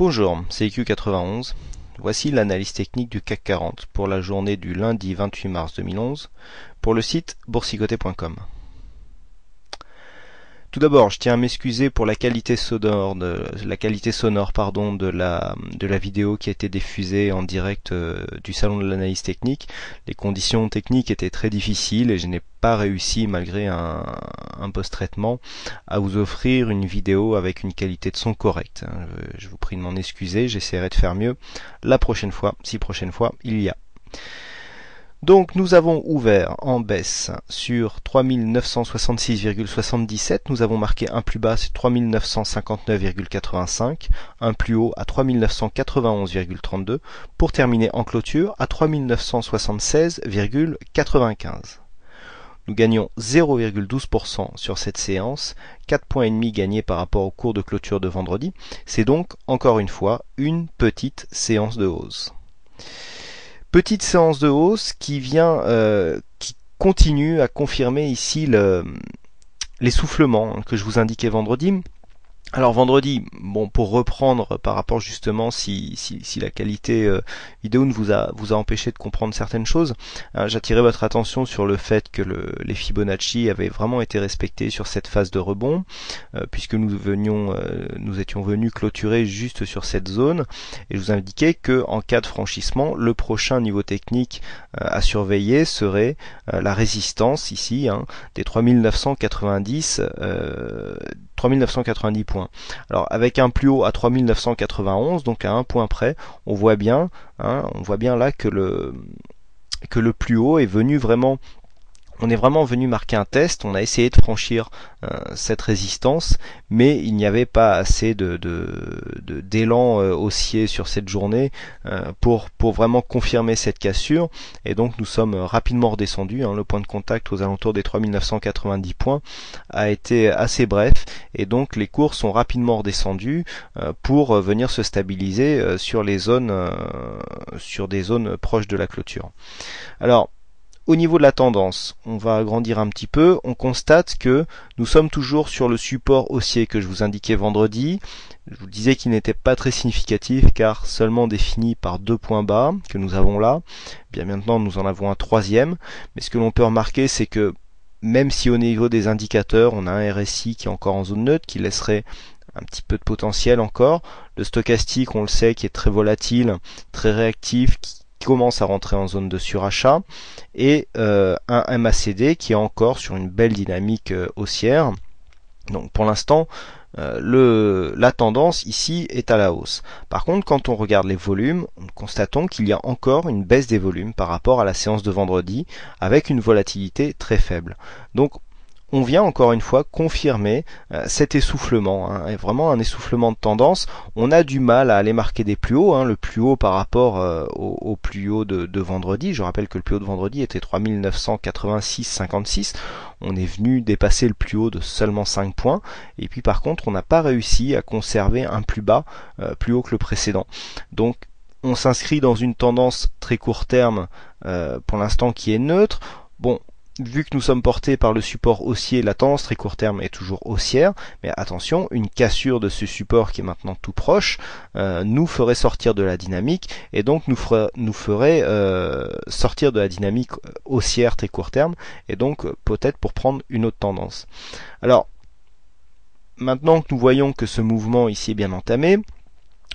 Bonjour, c'est IQ91. Voici l'analyse technique du CAC 40 pour la journée du lundi 28 mars 2011 pour le site boursicoté.com. Tout d'abord, je tiens à m'excuser pour la qualité sonore de la vidéo qui a été diffusée en direct du salon de l'analyse technique. Les conditions techniques étaient très difficiles et je n'ai pas réussi, malgré un post-traitement, à vous offrir une vidéo avec une qualité de son correcte. Je vous prie de m'en excuser, j'essaierai de faire mieux la prochaine fois, si prochaine fois il y a. Donc nous avons ouvert en baisse sur 3966,77, nous avons marqué un plus bas sur 3959,85, un plus haut à 3991,32 pour terminer en clôture à 3976,95. Nous gagnons 0,12% sur cette séance, 4,5 points gagnés par rapport au cours de clôture de vendredi. C'est donc encore une fois une petite séance de hausse. Petite séance de hausse qui continue à confirmer ici l'essoufflement que je vous indiquais vendredi. Alors vendredi, bon, pour reprendre par rapport justement si la qualité vidéo ne vous a empêché de comprendre certaines choses, j'attirais votre attention sur le fait que les Fibonacci avaient vraiment été respectés sur cette phase de rebond, puisque nous étions venus clôturer juste sur cette zone, et je vous indiquais que en cas de franchissement, le prochain niveau technique à surveiller serait la résistance ici des 3990 points. Alors avec un plus haut à 3991, donc à un point près, on voit bien là que le plus haut est venu vraiment. On est vraiment venu marquer un test, on a essayé de franchir cette résistance, mais il n'y avait pas assez d'élan haussier sur cette journée pour vraiment confirmer cette cassure, et donc nous sommes rapidement redescendus. Le point de contact aux alentours des 3990 points a été assez bref, et donc les cours sont rapidement redescendus pour venir se stabiliser sur des zones proches de la clôture. Alors, au niveau de la tendance, on va agrandir un petit peu, on constate que nous sommes toujours sur le support haussier que je vous indiquais vendredi. Je vous disais qu'il n'était pas très significatif car seulement défini par 2 points bas que nous avons là. Bien maintenant nous en avons un troisième, mais ce que l'on peut remarquer, c'est que même si au niveau des indicateurs on a un RSI qui est encore en zone neutre, qui laisserait un petit peu de potentiel encore, le stochastique on le sait qui est très volatile, très réactif, qui commence à rentrer en zone de surachat, et un MACD qui est encore sur une belle dynamique haussière. Donc pour l'instant la tendance ici est à la hausse. Par contre, quand on regarde les volumes, nous constatons qu'il y a encore une baisse des volumes par rapport à la séance de vendredi, avec une volatilité très faible. Donc on vient encore une fois confirmer cet essoufflement, vraiment un essoufflement de tendance. On a du mal à aller marquer des plus hauts, le plus haut par rapport au plus haut de vendredi. Je rappelle que le plus haut de vendredi était 3986,56. On est venu dépasser le plus haut de seulement 5 points, et puis par contre on n'a pas réussi à conserver un plus bas plus haut que le précédent. Donc on s'inscrit dans une tendance très court terme pour l'instant qui est neutre. Bon, vu que nous sommes portés par le support haussier, la tendance très court terme est toujours haussière, mais attention, une cassure de ce support qui est maintenant tout proche nous ferait sortir de la dynamique, et donc nous ferait sortir de la dynamique haussière très court terme, et donc peut-être pour prendre une autre tendance. Alors, maintenant que nous voyons que ce mouvement ici est bien entamé,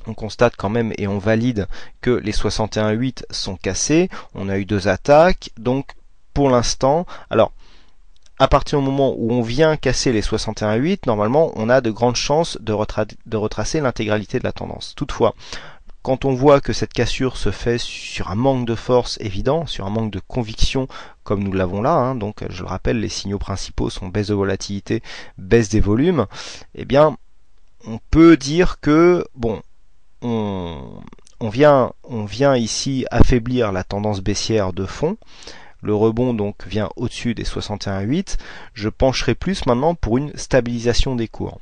on constate quand même et on valide que les 61,8 sont cassés, on a eu 2 attaques, donc pour l'instant, alors à partir du moment où on vient casser les 61,8, normalement on a de grandes chances de retracer l'intégralité de la tendance. Toutefois, quand on voit que cette cassure se fait sur un manque de force évident, sur un manque de conviction comme nous l'avons là, donc je le rappelle, les signaux principaux sont baisse de volatilité, baisse des volumes, eh bien on peut dire que bon, on vient ici affaiblir la tendance baissière de fond. Le rebond donc vient au-dessus des 61,8. Je pencherai plus maintenant pour une stabilisation des cours.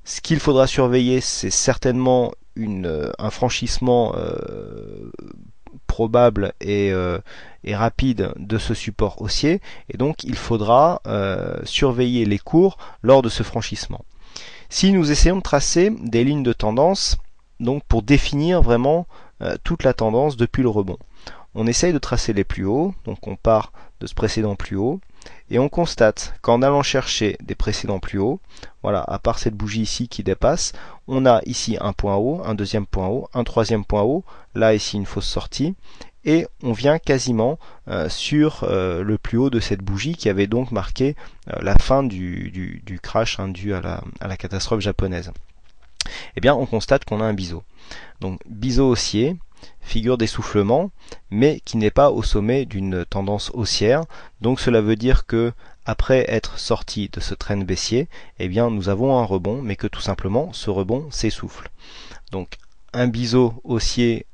Ce qu'il faudra surveiller, c'est certainement un franchissement probable et rapide de ce support haussier, et donc il faudra surveiller les cours lors de ce franchissement. Si nous essayons de tracer des lignes de tendance, donc pour définir vraiment toute la tendance depuis le rebond. On essaye de tracer les plus hauts, donc on part de ce précédent plus haut, et on constate qu'en allant chercher des précédents plus hauts, voilà, à part cette bougie ici qui dépasse, on a ici un point haut, un deuxième point haut, un troisième point haut, là ici une fausse sortie, et on vient quasiment sur le plus haut de cette bougie qui avait donc marqué la fin du crash dû à la catastrophe japonaise. Eh bien, on constate qu'on a un biseau. Donc, biseau haussier, figure d'essoufflement, mais qui n'est pas au sommet d'une tendance haussière. Donc, cela veut dire que après être sorti de ce trend baissier, eh bien, nous avons un rebond, mais que tout simplement, ce rebond s'essouffle. Donc, un biseau haussier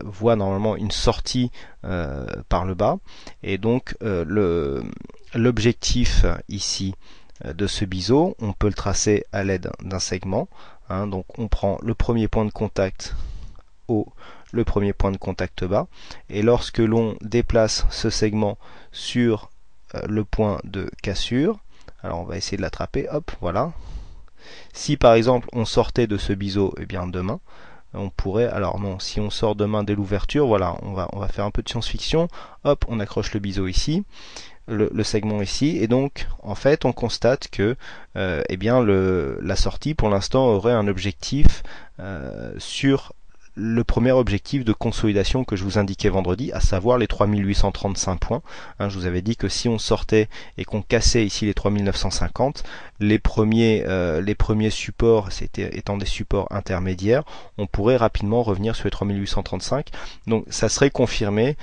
voit normalement une sortie par le bas, et donc l'objectif ici de ce biseau, on peut le tracer à l'aide d'un segment. Donc on prend le premier point de contact haut, le premier point de contact bas, et lorsque l'on déplace ce segment sur le point de cassure, alors on va essayer de l'attraper, hop, voilà. Si par exemple on sortait de ce biseau, eh bien demain, on pourrait, alors non, si on sort demain dès l'ouverture, voilà, on va faire un peu de science-fiction, hop, on accroche le biseau ici, le segment ici, et donc en fait on constate que eh bien la sortie pour l'instant aurait un objectif sur le premier objectif de consolidation que je vous indiquais vendredi, à savoir les 3835 points. Je vous avais dit que si on sortait et qu'on cassait ici les 3950, les premiers supports, étant des supports intermédiaires, on pourrait rapidement revenir sur les 3835. Donc ça serait confirmé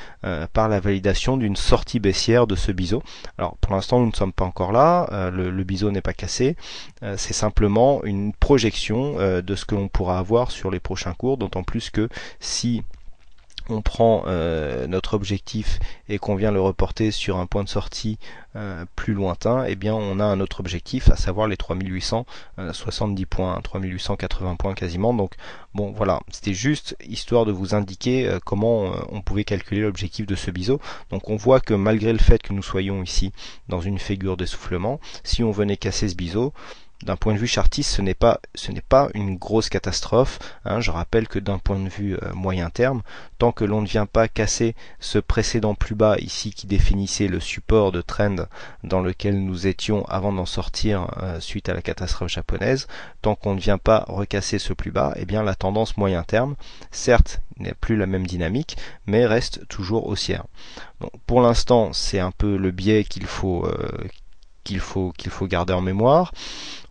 par la validation d'une sortie baissière de ce biseau. Alors pour l'instant nous ne sommes pas encore là, le biseau n'est pas cassé, c'est simplement une projection de ce que l'on pourra avoir sur les prochains cours, d'autant plus que si on prend notre objectif et qu'on vient le reporter sur un point de sortie plus lointain, eh bien on a un autre objectif, à savoir les 3870 points, 3880 points quasiment. Donc bon voilà, c'était juste histoire de vous indiquer comment on pouvait calculer l'objectif de ce biseau. Donc on voit que malgré le fait que nous soyons ici dans une figure d'essoufflement, si on venait casser ce biseau, d'un point de vue chartiste, ce n'est pas une grosse catastrophe. Je rappelle que d'un point de vue moyen terme, tant que l'on ne vient pas casser ce précédent plus bas ici qui définissait le support de trend dans lequel nous étions avant d'en sortir suite à la catastrophe japonaise, tant qu'on ne vient pas recasser ce plus bas, eh bien la tendance moyen terme, certes, n'est plus la même dynamique, mais reste toujours haussière. Donc, pour l'instant, c'est un peu le biais qu'il faut garder en mémoire.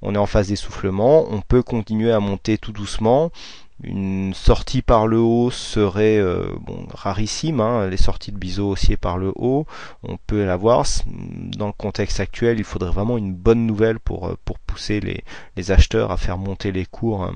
On est en phase d'essoufflement, on peut continuer à monter tout doucement. Une sortie par le haut serait rarissime, les sorties de biseau haussier par le haut, on peut l'avoir. Dans le contexte actuel, il faudrait vraiment une bonne nouvelle pour pousser les acheteurs à faire monter les cours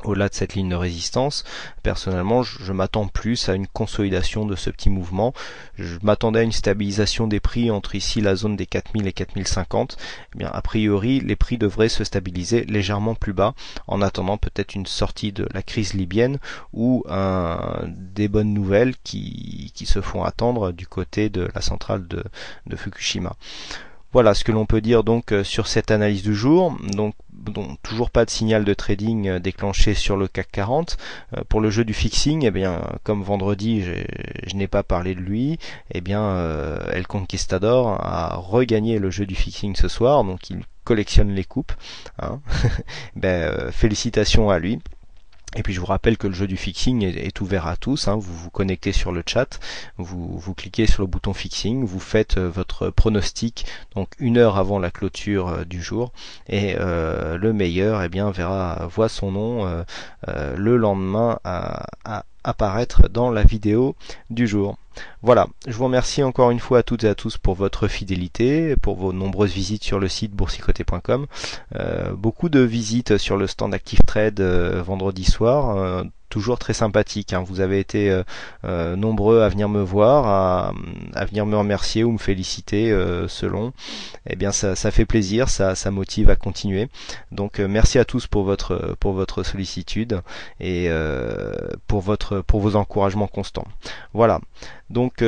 au-delà de cette ligne de résistance. Personnellement, je m'attends plus à une consolidation de ce petit mouvement. Je m'attendais à une stabilisation des prix entre ici la zone des 4000 et 4050. Eh bien, a priori, les prix devraient se stabiliser légèrement plus bas en attendant peut-être une sortie de la crise libyenne ou des bonnes nouvelles qui se font attendre du côté de la centrale de Fukushima. Voilà ce que l'on peut dire donc sur cette analyse du jour. Donc toujours pas de signal de trading déclenché sur le CAC 40. Pour le jeu du fixing, eh bien comme vendredi je n'ai pas parlé de lui, eh bien El Conquistador a regagné le jeu du fixing ce soir, donc il collectionne les coupes. Félicitations à lui. Et puis je vous rappelle que le jeu du fixing est ouvert à tous, vous vous connectez sur le chat, vous cliquez sur le bouton fixing, vous faites votre pronostic donc 1 heure avant la clôture du jour, et le meilleur voit son nom le lendemain à apparaître dans la vidéo du jour. Voilà, je vous remercie encore une fois à toutes et à tous pour votre fidélité, pour vos nombreuses visites sur le site boursicoté.com. Beaucoup de visites sur le stand Active Trade vendredi soir. Toujours très sympathique, vous avez été nombreux à venir me voir, à venir me remercier ou me féliciter selon. Eh bien ça fait plaisir, ça motive à continuer. Donc merci à tous pour votre sollicitude et pour vos encouragements constants. Voilà. Donc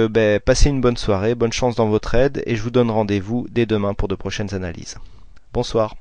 passez une bonne soirée, bonne chance dans votre trade et je vous donne rendez-vous dès demain pour de prochaines analyses. Bonsoir.